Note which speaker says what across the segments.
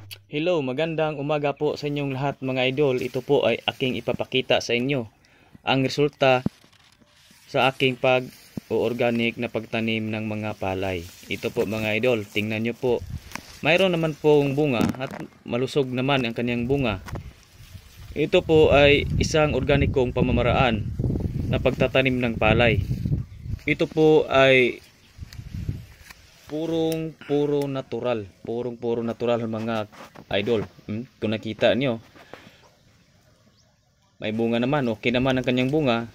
Speaker 1: Hello, magandang umaga po sa inyong lahat mga idol. Ito po ay aking ipapakita sa inyo ang resulta sa aking pag-organic na pagtanim ng mga palay. Ito po mga idol, tingnan nyo po. Mayroon naman pong bunga at malusog naman ang kanyang bunga. Ito po ay isang organikong pamamaraan na pagtatanim ng palay. Ito po ay puro natural, puro natural mga idol. Kung nakita nyo, may bunga naman, okay naman ang kanyang bunga,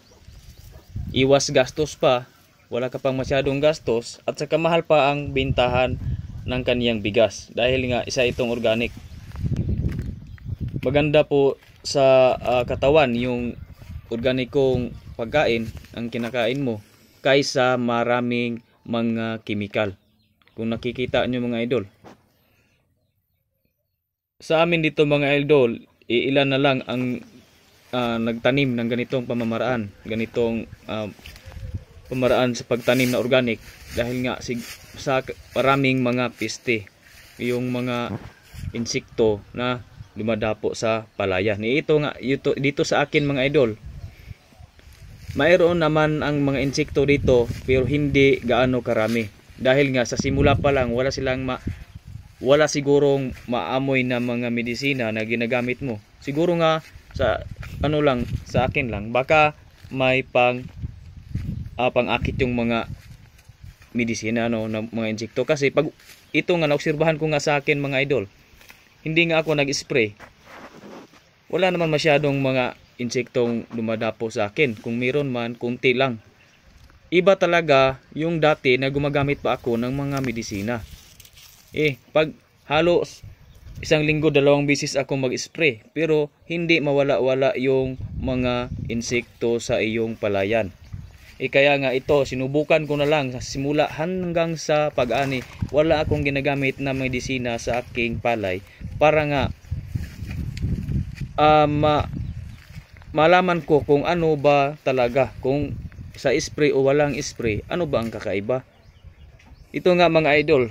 Speaker 1: iwas gastos pa, wala ka pang masyadong gastos, at saka mahal pa ang bintahan ng kanyang bigas dahil nga isa itong organic. Maganda po sa katawan yung organikong pagkain ang kinakain mo kaysa maraming mga kimikal. Kung nakikita nyo mga idol, sa amin dito mga idol, ilan na lang ang nagtanim ng ganitong pamamaraan, ganitong pamaraan sa pagtanim na organic, dahil nga sa maraming mga peste, yung mga insekto na lumadapo sa palayan. Ito nga dito sa akin mga idol, mayroon naman ang mga insekto dito pero hindi gaano karami. Dahil nga sa simula pa lang wala sigurong maamoy na mga medisina na ginagamit mo. Siguro nga sa sa akin lang baka may pang-akit yung mga medisina ng mga insekto, kasi pag ito nga naobserbahan ko nga sa akin mga idol, hindi nga ako nag-spray. Wala naman masyadong mga insektong dumadapo sa akin. Kung meron man, kunti lang. Iba talaga yung dati na gumagamit pa ako ng mga medisina. Pag halos isang linggo, 2 beses ako mag-spray, pero hindi mawala-wala yung mga insekto sa iyong palayan. Kaya nga ito, sinubukan ko na lang sa simula hanggang sa pag-ani. Wala akong ginagamit na medisina sa aking palay para nga malaman ko kung ano ba talaga, kung sa spray o walang spray, ano ba ang kakaiba. Ito nga mga idol,